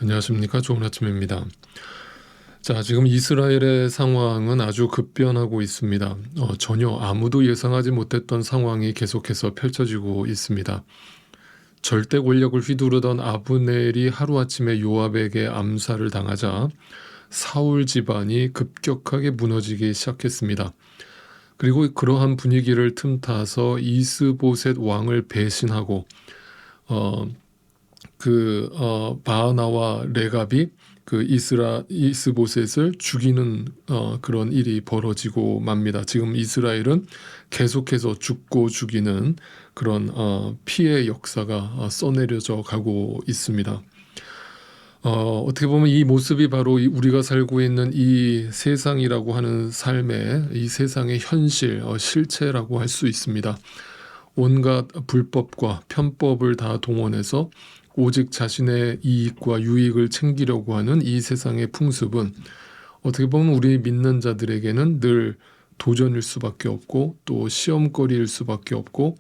안녕하십니까. 좋은 아침입니다. 자, 지금 이스라엘의 상황은 아주 급변하고 있습니다. 전혀 아무도 예상하지 못했던 상황이 계속해서 펼쳐지고 있습니다. 절대 권력을 휘두르던 아브넬이 하루아침에 요압에게 암살을 당하자 사울 집안이 급격하게 무너지기 시작했습니다. 그리고 그러한 분위기를 틈타서 이스보셋 왕을 배신하고 바하나와 레갑이 이스보셋을 죽이는 그런 일이 벌어지고 맙니다. 지금 이스라엘은 계속해서 죽고 죽이는 그런 피해 역사가 써내려져 가고 있습니다. 어떻게 보면 이 모습이 바로 우리가 살고 있는 이 세상이라고 하는 삶의 이 세상의 현실, 실체라고 할 수 있습니다. 온갖 불법과 편법을 다 동원해서 오직 자신의 이익과 유익을 챙기려고 하는 이 세상의 풍습은 어떻게 보면 우리 믿는 자들에게는 늘 도전일 수밖에 없고 또 시험거리일 수밖에 없고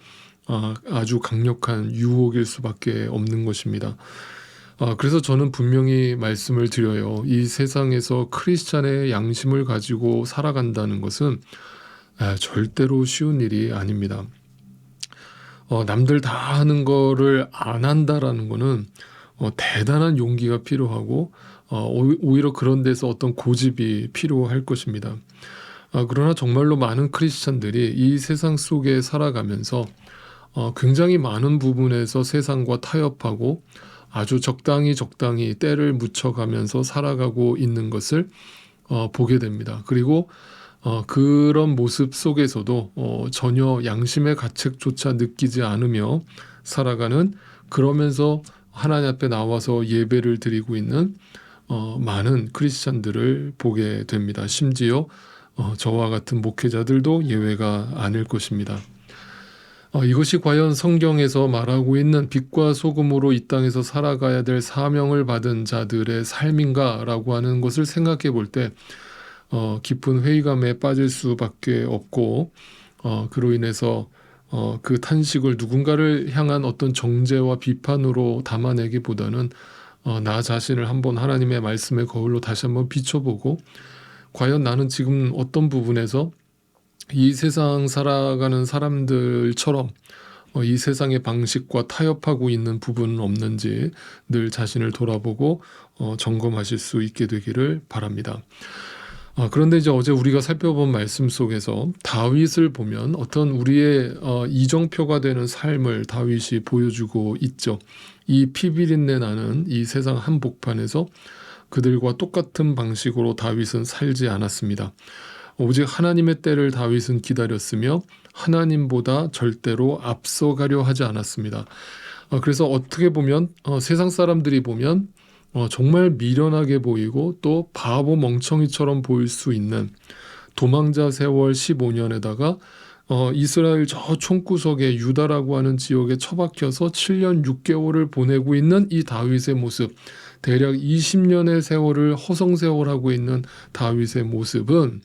아주 강력한 유혹일 수밖에 없는 것입니다. 그래서 저는 분명히 말씀을 드려요. 이 세상에서 크리스찬의 양심을 가지고 살아간다는 것은 절대로 쉬운 일이 아닙니다. 남들 다 하는 거를 안 한다라는 거는 대단한 용기가 필요하고 오히려 그런 데서 어떤 고집이 필요할 것입니다. 그러나 정말로 많은 크리스찬들이 이 세상 속에 살아가면서 굉장히 많은 부분에서 세상과 타협하고 아주 적당히 때를 묻혀가면서 살아가고 있는 것을 보게 됩니다. 그리고 그런 모습 속에서도 전혀 양심의 가책조차 느끼지 않으며 살아가는, 그러면서 하나님 앞에 나와서 예배를 드리고 있는 많은 크리스찬들을 보게 됩니다. 심지어 저와 같은 목회자들도 예외가 아닐 것입니다. 이것이 과연 성경에서 말하고 있는 빛과 소금으로 이 땅에서 살아가야 될 사명을 받은 자들의 삶인가라고 하는 것을 생각해 볼 때 깊은 회의감에 빠질 수밖에 없고 그로 인해서 그 탄식을 누군가를 향한 어떤 정죄와 비판으로 담아내기보다는 나 자신을 한번 하나님의 말씀의 거울로 다시 한번 비춰보고 과연 나는 지금 어떤 부분에서 이 세상 살아가는 사람들처럼 이 세상의 방식과 타협하고 있는 부분은 없는지 늘 자신을 돌아보고 점검하실 수 있게 되기를 바랍니다. 그런데 이제 어제 우리가 살펴본 말씀 속에서 다윗을 보면 어떤 우리의 이정표가 되는 삶을 다윗이 보여주고 있죠. 이 피비린내 나는 이 세상 한복판에서 그들과 똑같은 방식으로 다윗은 살지 않았습니다. 오직 하나님의 때를 다윗은 기다렸으며 하나님보다 절대로 앞서가려 하지 않았습니다. 그래서 어떻게 보면 세상 사람들이 보면 정말 미련하게 보이고 또 바보 멍청이처럼 보일 수 있는 도망자 세월 15년에다가 이스라엘 저 총구석에 유다라고 하는 지역에 처박혀서 7년 6개월을 보내고 있는 이 다윗의 모습, 대략 20년의 세월을 허송세월하고 있는 다윗의 모습은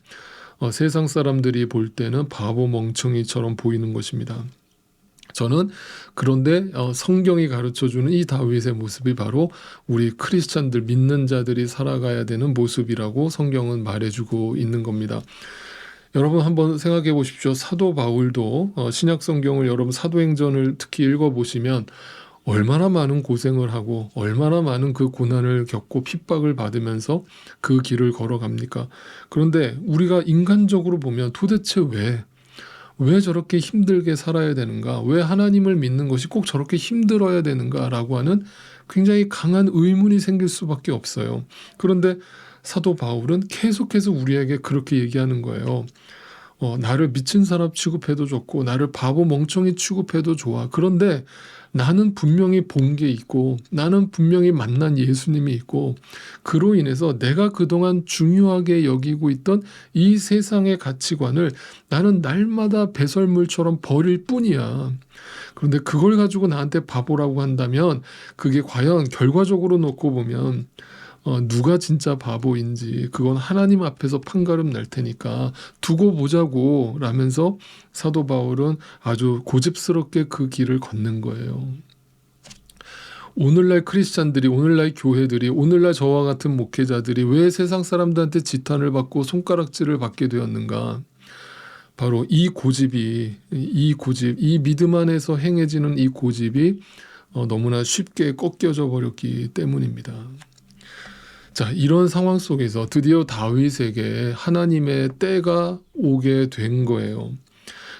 세상 사람들이 볼 때는 바보 멍청이처럼 보이는 것입니다. 저는 그런데 성경이 가르쳐주는 이 다윗의 모습이 바로 우리 크리스찬들, 믿는 자들이 살아가야 되는 모습이라고 성경은 말해주고 있는 겁니다. 여러분 한번 생각해 보십시오. 사도 바울도 신약 성경을 여러분 사도행전을 특히 읽어보시면 얼마나 많은 고생을 하고 얼마나 많은 그 고난을 겪고 핍박을 받으면서 그 길을 걸어갑니까? 그런데 우리가 인간적으로 보면 도대체 왜 저렇게 힘들게 살아야 되는가? 왜 하나님을 믿는 것이 꼭 저렇게 힘들어야 되는가라고 하는 굉장히 강한 의문이 생길 수밖에 없어요. 그런데 사도 바울은 계속해서 우리에게 그렇게 얘기하는 거예요. 나를 미친 사람 취급해도 좋고 나를 바보 멍청이 취급해도 좋아. 그런데 나는 분명히 본 게 있고 나는 분명히 만난 예수님이 있고 그로 인해서 내가 그동안 중요하게 여기고 있던 이 세상의 가치관을 나는 날마다 배설물처럼 버릴 뿐이야. 그런데 그걸 가지고 나한테 바보라고 한다면 그게 과연 결과적으로 놓고 보면 누가 진짜 바보인지 그건 하나님 앞에서 판가름 날 테니까 두고 보자고 라면서 사도 바울은 아주 고집스럽게 그 길을 걷는 거예요. 오늘날 크리스찬들이, 오늘날 교회들이, 오늘날 저와 같은 목회자들이 왜 세상 사람들한테 지탄을 받고 손가락질을 받게 되었는가? 바로 이 고집, 이 믿음 안에서 행해지는 이 고집이 너무나 쉽게 꺾여져 버렸기 때문입니다. 자, 이런 상황 속에서 드디어 다윗에게 하나님의 때가 오게 된 거예요.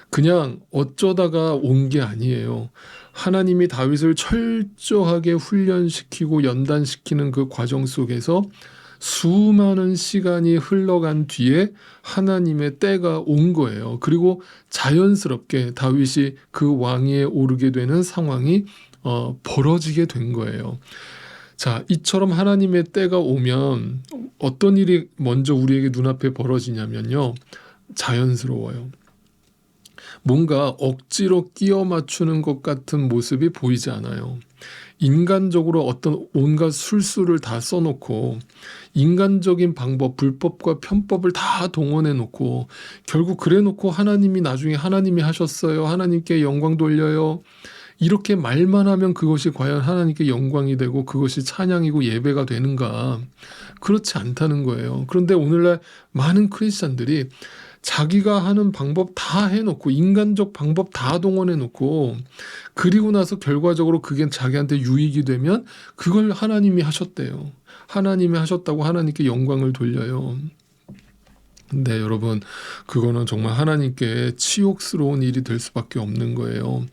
그냥 어쩌다가 온 게 아니에요. 하나님이 다윗을 철저하게 훈련시키고 연단시키는 그 과정 속에서 수많은 시간이 흘러간 뒤에 하나님의 때가 온 거예요. 그리고 자연스럽게 다윗이 그 왕위에 오르게 되는 상황이 벌어지게 된 거예요. 자, 이처럼 하나님의 때가 오면 어떤 일이 먼저 우리에게 눈앞에 벌어지냐면요, 자연스러워요. 뭔가 억지로 끼워 맞추는 것 같은 모습이 보이지 않아요. 인간적으로 어떤 온갖 술수를 다 써놓고 인간적인 방법, 불법과 편법을 다 동원해 놓고 결국 그래 놓고 하나님이 나중에 하나님이 하셨어요, 하나님께 영광 돌려요, 이렇게 말만 하면 그것이 과연 하나님께 영광이 되고 그것이 찬양이고 예배가 되는가? 그렇지 않다는 거예요. 그런데 오늘날 많은 크리스찬들이 자기가 하는 방법 다 해놓고 인간적 방법 다 동원해놓고 그리고 나서 결과적으로 그게 자기한테 유익이 되면 그걸 하나님이 하셨대요. 하나님이 하셨다고 하나님께 영광을 돌려요. 네, 여러분, 그거는 정말 하나님께 치욕스러운 일이 될 수밖에 없는 거예요.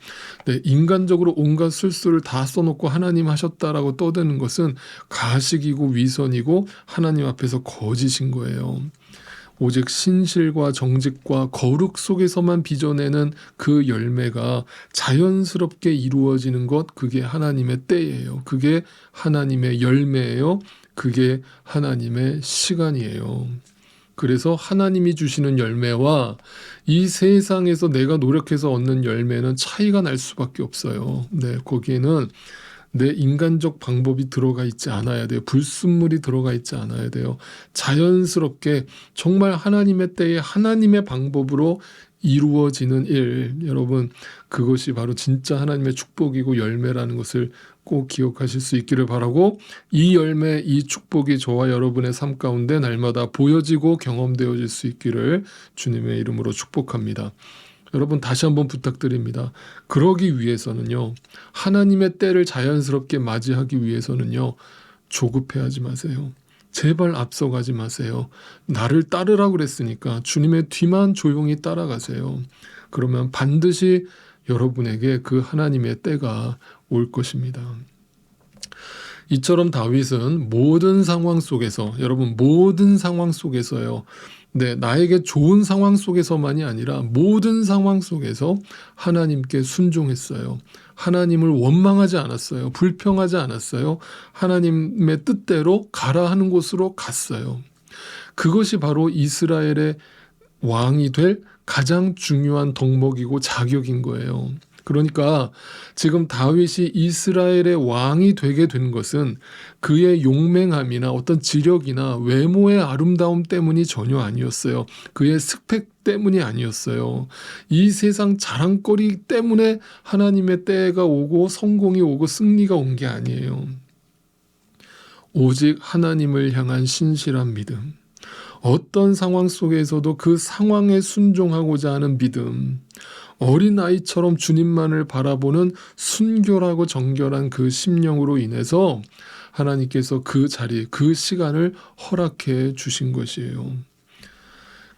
네, 인간적으로 온갖 술수를 다 써놓고 하나님 하셨다라고 떠드는 것은 가식이고 위선이고 하나님 앞에서 거짓인 거예요. 오직 신실과 정직과 거룩 속에서만 빚어내는 그 열매가 자연스럽게 이루어지는 것, 그게 하나님의 때예요. 그게 하나님의 열매예요. 그게 하나님의 시간이에요. 그래서 하나님이 주시는 열매와 이 세상에서 내가 노력해서 얻는 열매는 차이가 날 수밖에 없어요. 네, 거기에는 내 인간적 방법이 들어가 있지 않아야 돼요. 불순물이 들어가 있지 않아야 돼요. 자연스럽게 정말 하나님의 때에 하나님의 방법으로 이루어지는 일, 여러분, 그것이 바로 진짜 하나님의 축복이고 열매라는 것을 꼭 기억하실 수 있기를 바라고, 이 열매, 이 축복이 저와 여러분의 삶 가운데 날마다 보여지고 경험되어질 수 있기를 주님의 이름으로 축복합니다. 여러분, 다시 한번 부탁드립니다. 그러기 위해서는요, 하나님의 때를 자연스럽게 맞이하기 위해서는요, 조급해하지 마세요. 제발 앞서가지 마세요. 나를 따르라고 그랬으니까 주님의 뒤만 조용히 따라가세요. 그러면 반드시 여러분에게 그 하나님의 때가 올 것입니다. 이처럼 다윗은 모든 상황 속에서, 여러분, 모든 상황 속에서요, 네, 나에게 좋은 상황 속에서만이 아니라 모든 상황 속에서 하나님께 순종했어요. 하나님을 원망하지 않았어요. 불평하지 않았어요. 하나님의 뜻대로 가라 하는 곳으로 갔어요. 그것이 바로 이스라엘의 왕이 될 가장 중요한 덕목이고 자격인 거예요. 그러니까 지금 다윗이 이스라엘의 왕이 되게 된 것은 그의 용맹함이나 어떤 지력이나 외모의 아름다움 때문이 전혀 아니었어요. 그의 스펙 때문이 아니었어요. 이 세상 자랑거리 때문에 하나님의 때가 오고 성공이 오고 승리가 온 게 아니에요. 오직 하나님을 향한 신실한 믿음, 어떤 상황 속에서도 그 상황에 순종하고자 하는 믿음, 어린아이처럼 주님만을 바라보는 순결하고 정결한 그 심령으로 인해서 하나님께서 그 자리, 그 시간을 허락해 주신 것이에요.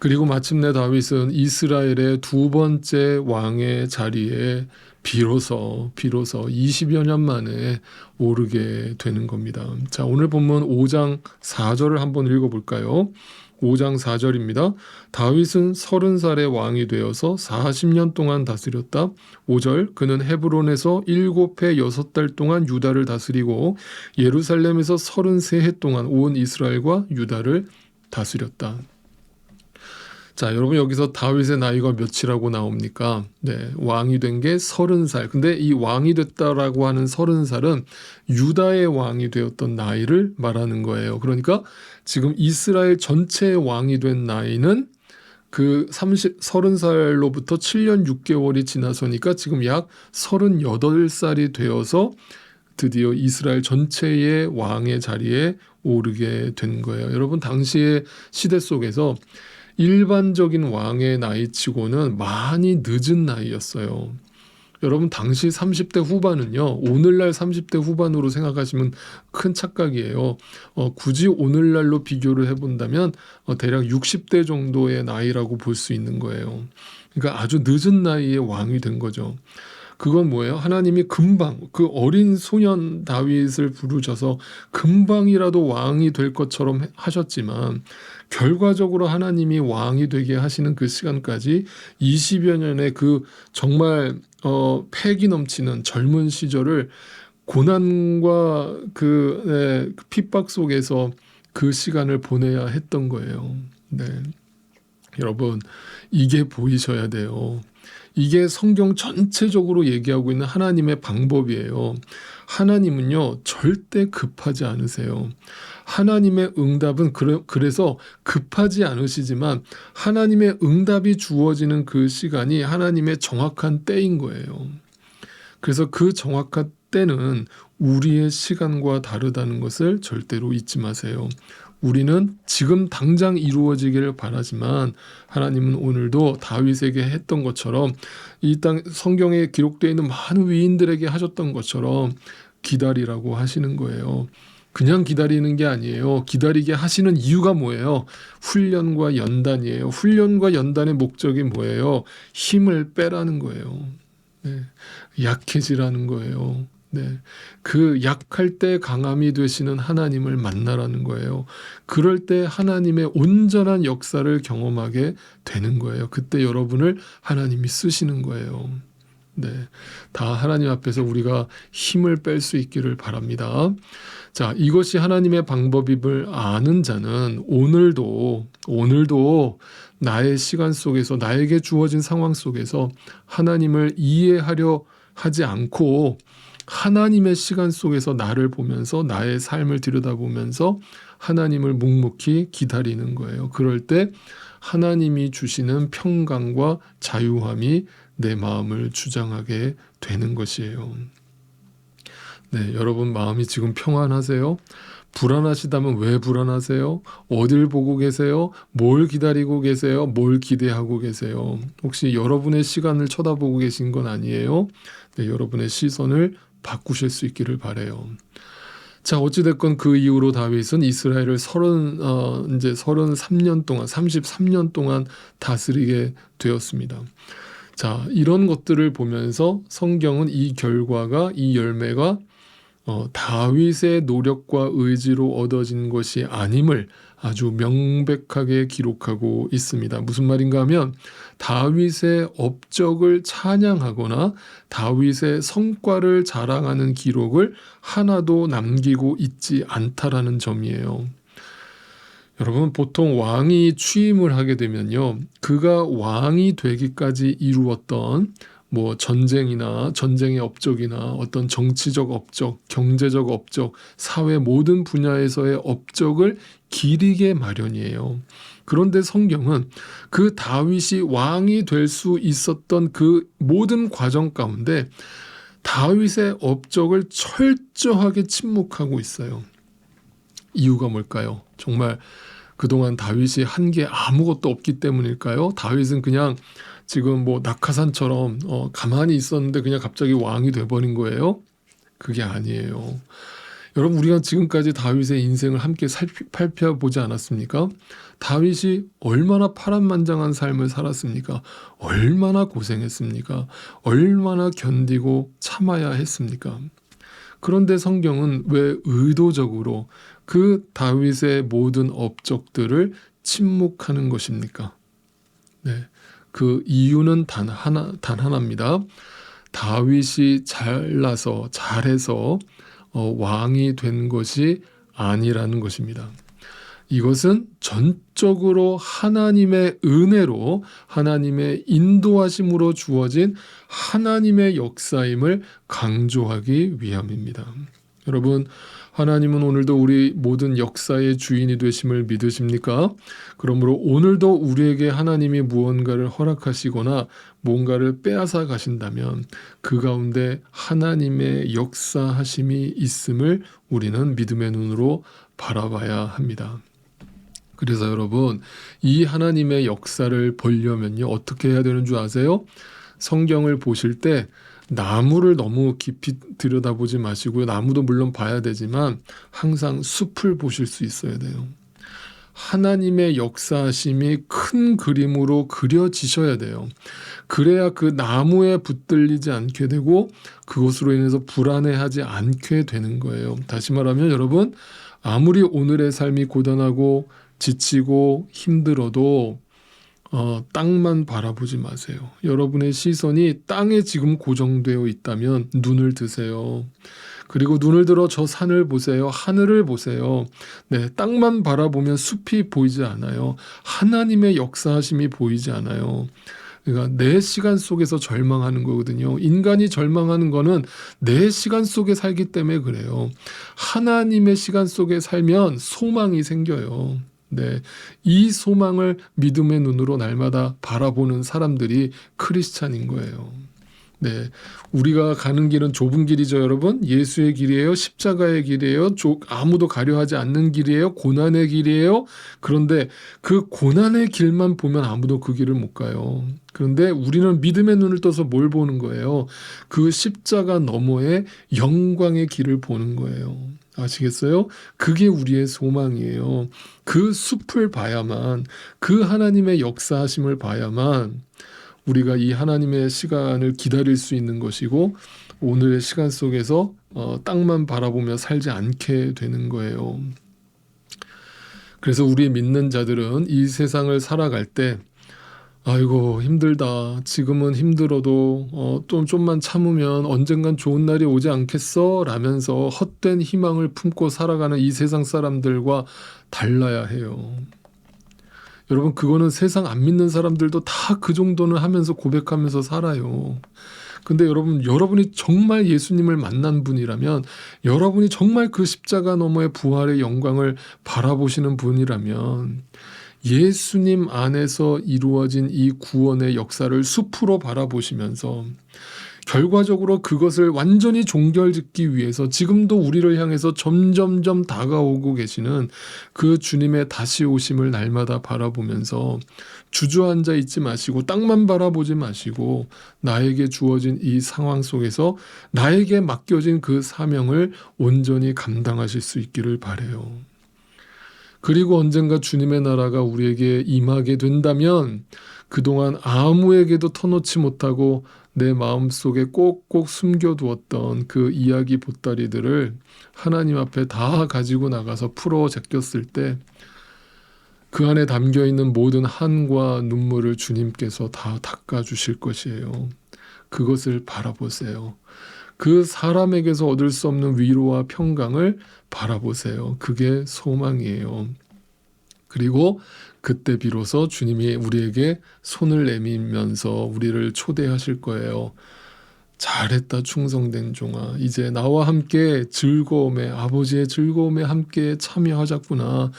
그리고 마침내 다윗은 이스라엘의 두 번째 왕의 자리에 비로소 20여 년 만에 오르게 되는 겁니다. 자, 오늘 본문 5장 4절을 한번 읽어볼까요? 5장 4절입니다. 다윗은 30살의 왕이 되어서 40년 동안 다스렸다. 5절, 그는 헤브론에서 7해 6달 동안 유다를 다스리고 예루살렘에서 33해 동안 온 이스라엘과 유다를 다스렸다. 자, 여러분, 여기서 다윗의 나이가 몇이라고 나옵니까? 네, 왕이 된 게 30살. 근데 이 왕이 됐다라고 하는 30살은 유다의 왕이 되었던 나이를 말하는 거예요. 그러니까 지금 이스라엘 전체의 왕이 된 나이는 그 30살로부터 7년 6개월이 지나서니까 지금 약 38살이 되어서 드디어 이스라엘 전체의 왕의 자리에 오르게 된 거예요. 여러분, 당시의 시대 속에서 일반적인 왕의 나이치고는 많이 늦은 나이였어요. 여러분, 당시 30대 후반은요, 오늘날 30대 후반으로 생각하시면 큰 착각이에요. 굳이 오늘날로 비교를 해본다면 대략 60대 정도의 나이라고 볼 수 있는 거예요. 그러니까 아주 늦은 나이에 왕이 된 거죠. 그건 뭐예요? 하나님이 금방 그 어린 소년 다윗을 부르셔서 금방이라도 왕이 될 것처럼 하셨지만, 결과적으로 하나님이 왕이 되게 하시는 그 시간까지 20여 년의 그 정말 패기 넘치는 젊은 시절을 고난과 그 핍박 속에서 그 시간을 보내야 했던 거예요. 네. 여러분, 이게 보이셔야 돼요. 이게 성경 전체적으로 얘기하고 있는 하나님의 방법이에요. 하나님은요, 절대 급하지 않으세요. 하나님의 응답은 그래서 급하지 않으시지만 하나님의 응답이 주어지는 그 시간이 하나님의 정확한 때인 거예요. 그래서 그 정확한 때는 우리의 시간과 다르다는 것을 절대로 잊지 마세요. 우리는 지금 당장 이루어지기를 바라지만 하나님은 오늘도 다윗에게 했던 것처럼, 이 땅 성경에 기록되어 있는 많은 위인들에게 하셨던 것처럼 기다리라고 하시는 거예요. 그냥 기다리는 게 아니에요. 기다리게 하시는 이유가 뭐예요? 훈련과 연단이에요. 훈련과 연단의 목적이 뭐예요? 힘을 빼라는 거예요. 네. 약해지라는 거예요. 네. 그 약할 때 강함이 되시는 하나님을 만나라는 거예요. 그럴 때 하나님의 온전한 역사를 경험하게 되는 거예요. 그때 여러분을 하나님이 쓰시는 거예요. 네. 다 하나님 앞에서 우리가 힘을 뺄 수 있기를 바랍니다. 자, 이것이 하나님의 방법임을 아는 자는 오늘도 나의 시간 속에서, 나에게 주어진 상황 속에서 하나님을 이해하려 하지 않고 하나님의 시간 속에서 나를 보면서, 나의 삶을 들여다보면서 하나님을 묵묵히 기다리는 거예요. 그럴 때 하나님이 주시는 평강과 자유함이 내 마음을 주장하게 되는 것이에요. 네, 여러분 마음이 지금 평안하세요? 불안하시다면 왜 불안하세요? 어딜 보고 계세요? 뭘 기다리고 계세요? 뭘 기대하고 계세요? 혹시 여러분의 시간을 쳐다보고 계신 건 아니에요? 네, 여러분의 시선을 바꾸실 수 있기를 바라요. 자, 어찌됐건 그 이후로 다윗은 이스라엘을 33년 동안, 33년 동안 다스리게 되었습니다. 자, 이런 것들을 보면서 성경은 이 결과가, 이 열매가 다윗의 노력과 의지로 얻어진 것이 아님을 아주 명백하게 기록하고 있습니다. 무슨 말인가 하면 다윗의 업적을 찬양하거나 다윗의 성과를 자랑하는 기록을 하나도 남기고 있지 않다라는 점이에요. 여러분, 보통 왕이 취임을 하게 되면요, 그가 왕이 되기까지 이루었던 전쟁이나 전쟁의 업적이나 어떤 정치적 업적, 경제적 업적, 사회 모든 분야에서의 업적을 기리게 마련이에요. 그런데 성경은 그 다윗이 왕이 될 수 있었던 그 모든 과정 가운데 다윗의 업적을 철저하게 침묵하고 있어요. 이유가 뭘까요? 정말 그동안 다윗이 한 게 아무것도 없기 때문일까요? 다윗은 그냥 지금 낙하산처럼 가만히 있었는데 그냥 갑자기 왕이 돼버린 거예요? 그게 아니에요. 여러분, 우리가 지금까지 다윗의 인생을 함께 살펴보지 않았습니까? 다윗이 얼마나 파란만장한 삶을 살았습니까? 얼마나 고생했습니까? 얼마나 견디고 참아야 했습니까? 그런데 성경은 왜 의도적으로 그 다윗의 모든 업적들을 침묵하는 것입니까? 네. 그 이유는 단 하나입니다. 다윗이 잘해서 왕이 된 것이 아니라는 것입니다. 이것은 전적으로 하나님의 은혜로, 하나님의 인도하심으로 주어진 하나님의 역사임을 강조하기 위함입니다. 여러분, 하나님은 오늘도 우리 모든 역사의 주인이 되심을 믿으십니까? 그러므로 오늘도 우리에게 하나님이 무언가를 허락하시거나 뭔가를 빼앗아 가신다면 그 가운데 하나님의 역사하심이 있음을 우리는 믿음의 눈으로 바라봐야 합니다. 그래서 여러분, 이 하나님의 역사를 보려면요, 어떻게 해야 되는 줄 아세요? 성경을 보실 때 나무를 너무 깊이 들여다보지 마시고요. 나무도 물론 봐야 되지만 항상 숲을 보실 수 있어야 돼요. 하나님의 역사하심이 큰 그림으로 그려지셔야 돼요. 그래야 그 나무에 붙들리지 않게 되고 그것으로 인해서 불안해하지 않게 되는 거예요. 다시 말하면 여러분, 아무리 오늘의 삶이 고단하고 지치고 힘들어도 땅만 바라보지 마세요. 여러분의 시선이 땅에 지금 고정되어 있다면 눈을 드세요. 그리고 눈을 들어 저 산을 보세요. 하늘을 보세요. 네, 땅만 바라보면 숲이 보이지 않아요. 하나님의 역사하심이 보이지 않아요. 그러니까 내 시간 속에서 절망하는 거거든요. 인간이 절망하는 거는 내 시간 속에 살기 때문에 그래요. 하나님의 시간 속에 살면 소망이 생겨요. 네, 이 소망을 믿음의 눈으로 날마다 바라보는 사람들이 크리스찬인 거예요. 네, 우리가 가는 길은 좁은 길이죠, 여러분. 예수의 길이에요. 십자가의 길이에요. 아무도 가려하지 않는 길이에요. 고난의 길이에요. 그런데 그 고난의 길만 보면 아무도 그 길을 못 가요. 그런데 우리는 믿음의 눈을 떠서 뭘 보는 거예요? 그 십자가 너머의 영광의 길을 보는 거예요. 아시겠어요? 그게 우리의 소망이에요. 그 숲을 봐야만, 그 하나님의 역사하심을 봐야만 우리가 이 하나님의 시간을 기다릴 수 있는 것이고 오늘의 시간 속에서 땅만 바라보며 살지 않게 되는 거예요. 그래서 우리 믿는 자들은 이 세상을 살아갈 때 아이고 힘들다. 지금은 힘들어도 좀만 참으면 언젠간 좋은 날이 오지 않겠어? 라면서 헛된 희망을 품고 살아가는 이 세상 사람들과 달라야 해요. 여러분, 그거는 세상 안 믿는 사람들도 다 그 정도는 하면서 고백하면서 살아요. 근데 여러분이 정말 예수님을 만난 분이라면, 여러분이 정말 그 십자가 너머의 부활의 영광을 바라보시는 분이라면 예수님 안에서 이루어진 이 구원의 역사를 숲으로 바라보시면서 결과적으로 그것을 완전히 종결짓기 위해서 지금도 우리를 향해서 점점점 다가오고 계시는 그 주님의 다시 오심을 날마다 바라보면서 주저앉아 있지 마시고 땅만 바라보지 마시고 나에게 주어진 이 상황 속에서 나에게 맡겨진 그 사명을 온전히 감당하실 수 있기를 바라요. 그리고 언젠가 주님의 나라가 우리에게 임하게 된다면 그동안 아무에게도 터놓지 못하고 내 마음속에 꼭꼭 숨겨두었던 그 이야기 보따리들을 하나님 앞에 다 가지고 나가서 풀어 제꼈을 때 그 안에 담겨있는 모든 한과 눈물을 주님께서 다 닦아주실 것이에요. 그것을 바라보세요. 그 사람에게서 얻을 수 없는 위로와 평강을 바라보세요. 그게 소망이에요. 그리고 그때 비로소 주님이 우리에게 손을 내밀면서 우리를 초대하실 거예요. 잘했다 충성된 종아, 이제 나와 함께 아버지의 즐거움에 함께 참여하자꾸나,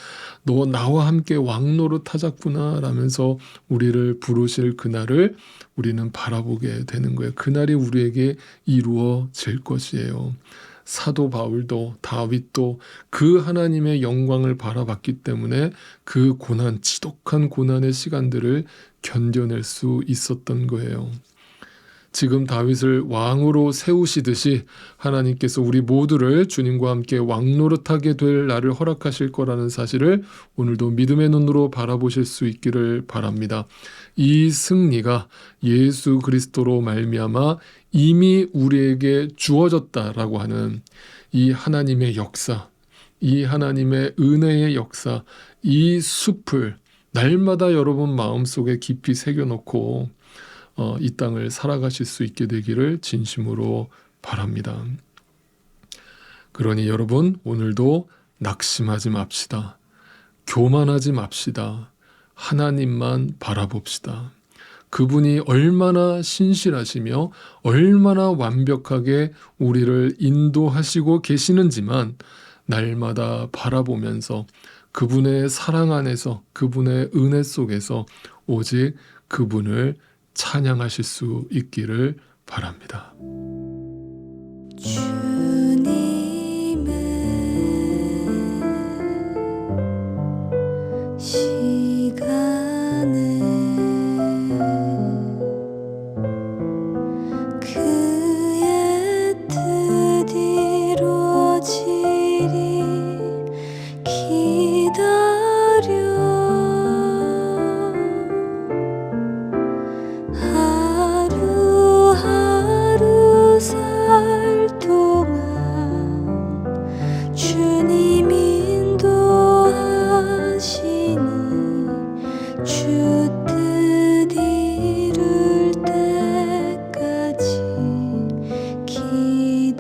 너 나와 함께 왕노릇하자꾸나 라면서 우리를 부르실 그날을 우리는 바라보게 되는 거예요. 그날이 우리에게 이루어질 것이에요. 사도 바울도 다윗도 그 하나님의 영광을 바라봤기 때문에 그 지독한 고난의 시간들을 견뎌낼 수 있었던 거예요. 지금 다윗을 왕으로 세우시듯이 하나님께서 우리 모두를 주님과 함께 왕노릇하게 될 날을 허락하실 거라는 사실을 오늘도 믿음의 눈으로 바라보실 수 있기를 바랍니다. 이 승리가 예수 그리스도로 말미암아 이미 우리에게 주어졌다라고 하는 이 하나님의 역사, 이 하나님의 은혜의 역사, 이 숲을 날마다 여러분 마음속에 깊이 새겨놓고 이 땅을 살아가실 수 있게 되기를 진심으로 바랍니다. 그러니 여러분, 오늘도 낙심하지 맙시다. 교만하지 맙시다. 하나님만 바라봅시다. 그분이 얼마나 신실하시며 얼마나 완벽하게 우리를 인도하시고 계시는지만 날마다 바라보면서 그분의 사랑 안에서, 그분의 은혜 속에서 오직 그분을 찬양하실 수 있기를 바랍니다. 주님은 시간을 그의 뜻 이루어지리 기다려 하루하루 살 동안 주님 인도하시니 주 뜻 이룰 때까지 기다려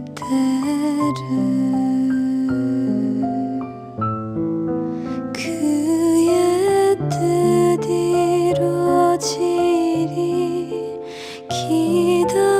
그때를 그의 뜻 이루어지리 기다려